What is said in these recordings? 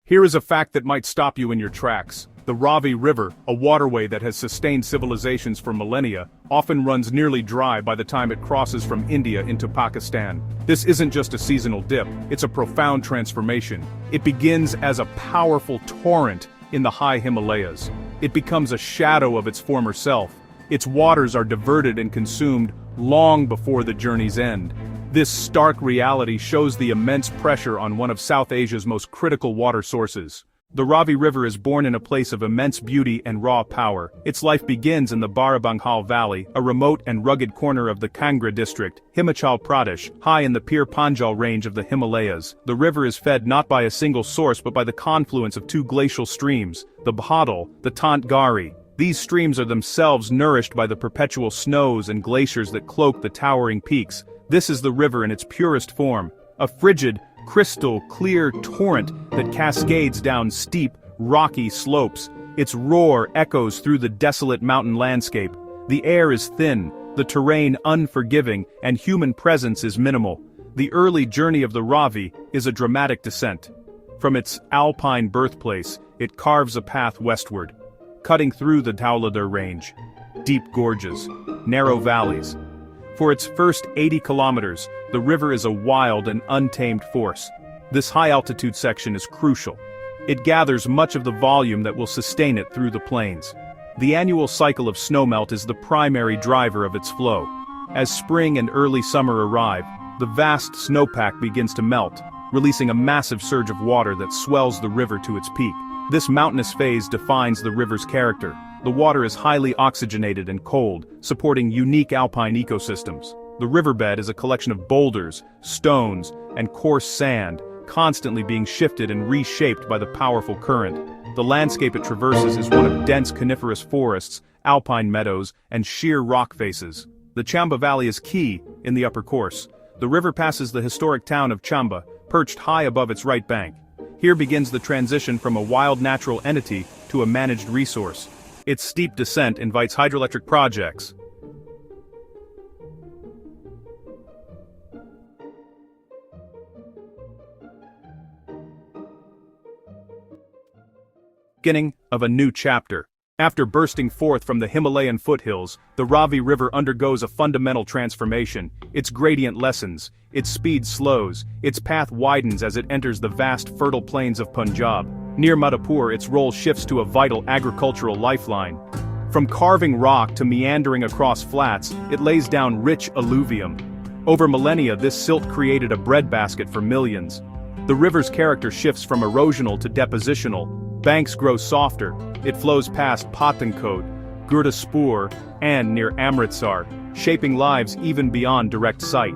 Here is a fact that might stop you in your tracks. The Ravi River, a waterway that has sustained civilizations for millennia, often runs nearly dry by the time it crosses from India into Pakistan. This isn't just a seasonal dip, it's a profound transformation. It begins as a powerful torrent in the high Himalayas. It becomes a shadow of its former self. Its waters are diverted and consumed long before the journey's end. This stark reality shows the immense pressure on one of South Asia's most critical water sources. The Ravi River is born in a place of immense beauty and raw power. Its life begins in the Barabanghal Valley, a remote and rugged corner of the Kangra district, Himachal Pradesh, high in the Pir Panjal range of the Himalayas. The river is fed not by a single source but by the confluence of two glacial streams, the Bhadal, the Tant Gari. These streams are themselves nourished by the perpetual snows and glaciers that cloak the towering peaks. This is the river in its purest form, a frigid, crystal-clear torrent that cascades down steep, rocky slopes. Its roar echoes through the desolate mountain landscape. The air is thin, the terrain unforgiving, and human presence is minimal. The early journey of the Ravi is a dramatic descent. From its alpine birthplace, it carves a path westward, cutting through the Dhauladhar range. Deep gorges, narrow valleys. For its first 80 kilometers, the river is a wild and untamed force. This high-altitude section is crucial. It gathers much of the volume that will sustain it through the plains. The annual cycle of snowmelt is the primary driver of its flow. As spring and early summer arrive, the vast snowpack begins to melt, releasing a massive surge of water that swells the river to its peak. This mountainous phase defines the river's character. The water is highly oxygenated and cold, supporting unique alpine ecosystems. The riverbed is a collection of boulders, stones, and coarse sand, constantly being shifted and reshaped by the powerful current. The landscape it traverses is one of dense coniferous forests, alpine meadows, and sheer rock faces. The Chamba Valley is key in the upper course. The river passes the historic town of Chamba, perched high above its right bank. Here begins the transition from a wild natural entity to a managed resource. Its steep descent invites hydroelectric projects. Beginning of a new chapter. After bursting forth from the Himalayan foothills, the Ravi River undergoes a fundamental transformation. Its gradient lessens, its speed slows, its path widens as it enters the vast fertile plains of Punjab. Near Madhapur, its role shifts to a vital agricultural lifeline. From carving rock to meandering across flats, it lays down rich alluvium. Over millennia, this silt created a breadbasket for millions. The river's character shifts from erosional to depositional. Banks grow softer. It flows past Pathankot, Gurdaspur, and near Amritsar, shaping lives even beyond direct sight.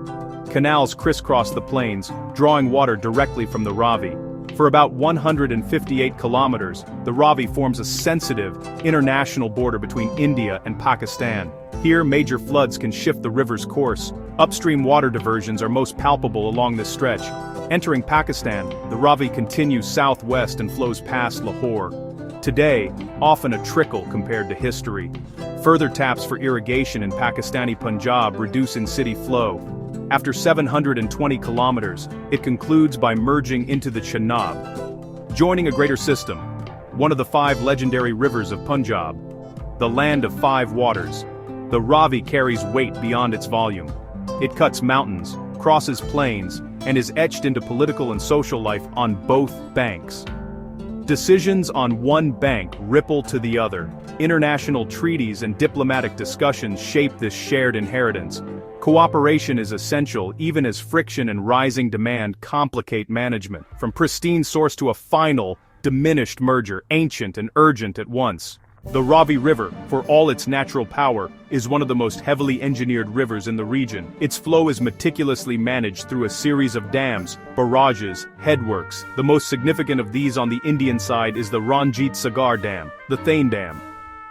Canals crisscross the plains, drawing water directly from the Ravi. For about 158 kilometers, the Ravi forms a sensitive, international border between India and Pakistan. Here, major floods can shift the river's course. Upstream water diversions are most palpable along this stretch. Entering Pakistan, the Ravi continues southwest and flows past Lahore. Today, often a trickle compared to history. Further taps for irrigation in Pakistani Punjab reduce in-city flow. After 720 kilometers, it concludes by merging into the Chenab, joining a greater system, one of the 5 legendary rivers of Punjab, the land of 5 waters. The Ravi carries weight beyond its volume. It cuts mountains, crosses plains, and is etched into political and social life on both banks. Decisions on one bank ripple to the other. International treaties and diplomatic discussions shape this shared inheritance. Cooperation is essential even as friction and rising demand complicate management. From pristine source to a final, diminished merger, ancient and urgent at once. The Ravi River, for all its natural power, is one of the most heavily engineered rivers in the region. Its flow is meticulously managed through a series of dams, barrages, headworks. The most significant of these on the Indian side is the Ranjit Sagar Dam, the Thane Dam.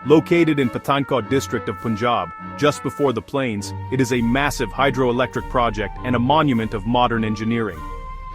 Located in Pathankot district of Punjab, just before the plains, it is a massive hydroelectric project and a monument of modern engineering.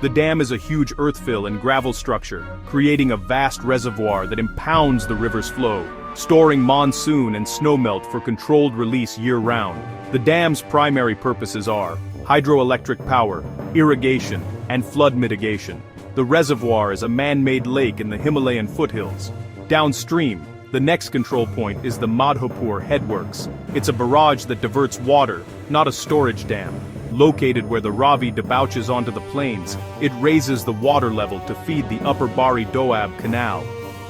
The dam is a huge earthfill and gravel structure, creating a vast reservoir that impounds the river's flow, storing monsoon and snowmelt for controlled release year-round. The dam's primary purposes are hydroelectric power, irrigation, and flood mitigation. The reservoir is a man-made lake in the Himalayan foothills. Downstream, the next control point is the Madhopur Headworks. It's a barrage that diverts water, not a storage dam. Located where the Ravi debouches onto the plains, it raises the water level to feed the Upper Bari Doab Canal.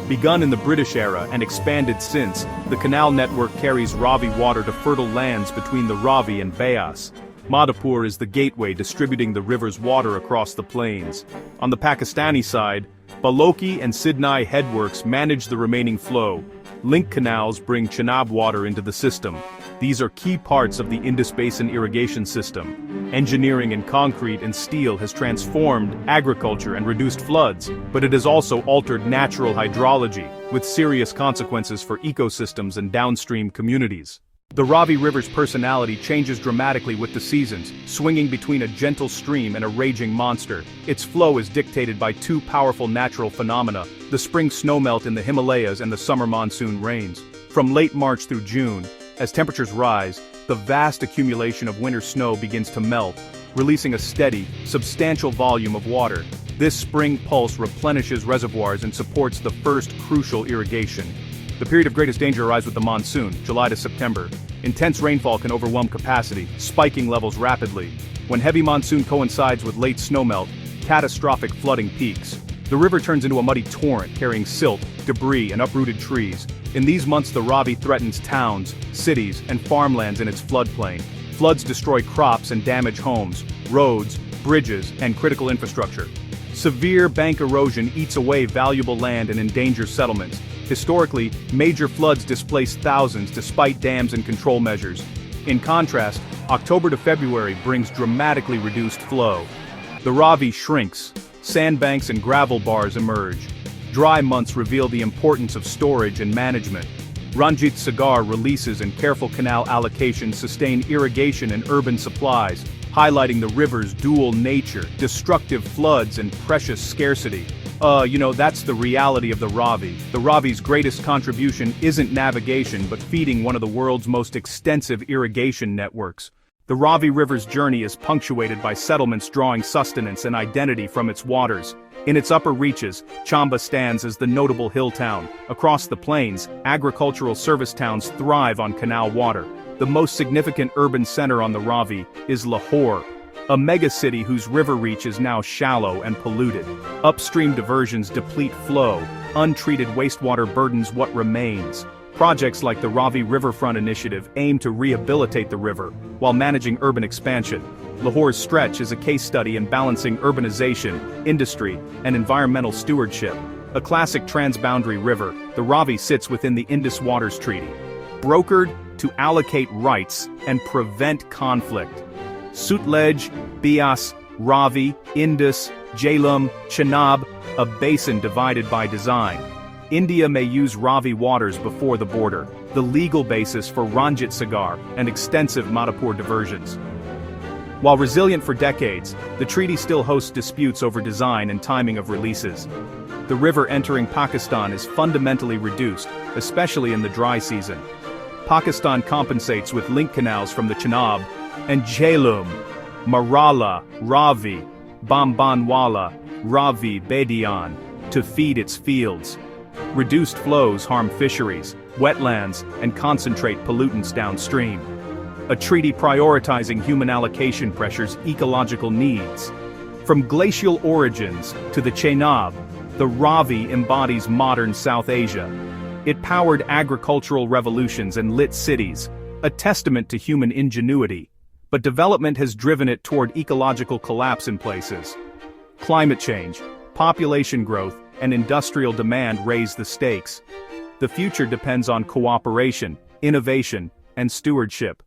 Begun in the British era and expanded since, the canal network carries Ravi water to fertile lands between the Ravi and Beas. Madhopur is the gateway distributing the river's water across the plains. On the Pakistani side, Balochi and Sidnai headworks manage the remaining flow. Link canals bring Chenab water into the system. These are key parts of the Indus Basin irrigation system. Engineering in concrete and steel has transformed agriculture and reduced floods, but it has also altered natural hydrology, with serious consequences for ecosystems and downstream communities. The Ravi River's personality changes dramatically with the seasons, swinging between a gentle stream and a raging monster. Its flow is dictated by two powerful natural phenomena: the spring snowmelt in the Himalayas and the summer monsoon rains. From late March through June, as temperatures rise, the vast accumulation of winter snow begins to melt, releasing a steady, substantial volume of water. This spring pulse replenishes reservoirs and supports the first crucial irrigation. The period of greatest danger arrives with the monsoon, July to September. Intense rainfall can overwhelm capacity, spiking levels rapidly. When heavy monsoon coincides with late snowmelt, catastrophic flooding peaks. The river turns into a muddy torrent carrying silt, debris, and uprooted trees. In these months, the Ravi threatens towns, cities, and farmlands in its floodplain. Floods destroy crops and damage homes, roads, bridges, and critical infrastructure. Severe bank erosion eats away valuable land and endangers settlements. Historically, major floods displace thousands despite dams and control measures. In contrast, October to February brings dramatically reduced flow. The Ravi shrinks, sandbanks and gravel bars emerge. Dry months reveal the importance of storage and management. Ranjit Sagar releases and careful canal allocation sustain irrigation and urban supplies, highlighting the river's dual nature: destructive floods and precious scarcity. That's the reality of the Ravi. The Ravi's greatest contribution isn't navigation but feeding one of the world's most extensive irrigation networks. The Ravi River's journey is punctuated by settlements drawing sustenance and identity from its waters. In its upper reaches, Chamba stands as the notable hill town. Across the plains, agricultural service towns thrive on canal water. The most significant urban center on the Ravi is Lahore, a megacity whose river reach is now shallow and polluted. Upstream diversions deplete flow, untreated wastewater burdens what remains. Projects like the Ravi Riverfront Initiative aim to rehabilitate the river, while managing urban expansion. Lahore's stretch is a case study in balancing urbanization, industry, and environmental stewardship. A classic transboundary river, the Ravi sits within the Indus Waters Treaty, brokered to allocate rights and prevent conflict. Sutlej, Beas, Ravi, Indus, Jhelum, Chenab, a basin divided by design. India may use Ravi waters before the border, the legal basis for Ranjit Sagar and extensive Madhopur diversions. While resilient for decades, the treaty still hosts disputes over design and timing of releases. The river entering Pakistan is fundamentally reduced, especially in the dry season. Pakistan compensates with link canals from the Chenab and Jhelum, Marala, Ravi, Bambanwala, Ravi Bedian, to feed its fields. Reduced flows harm fisheries, wetlands, and concentrate pollutants downstream. A treaty prioritizing human allocation pressures ecological needs. From glacial origins to the Chenab, the Ravi embodies modern South Asia. It powered agricultural revolutions and lit cities, a testament to human ingenuity. But development has driven it toward ecological collapse in places. Climate change, population growth, and industrial demand raise the stakes. The future depends on cooperation, innovation, and stewardship.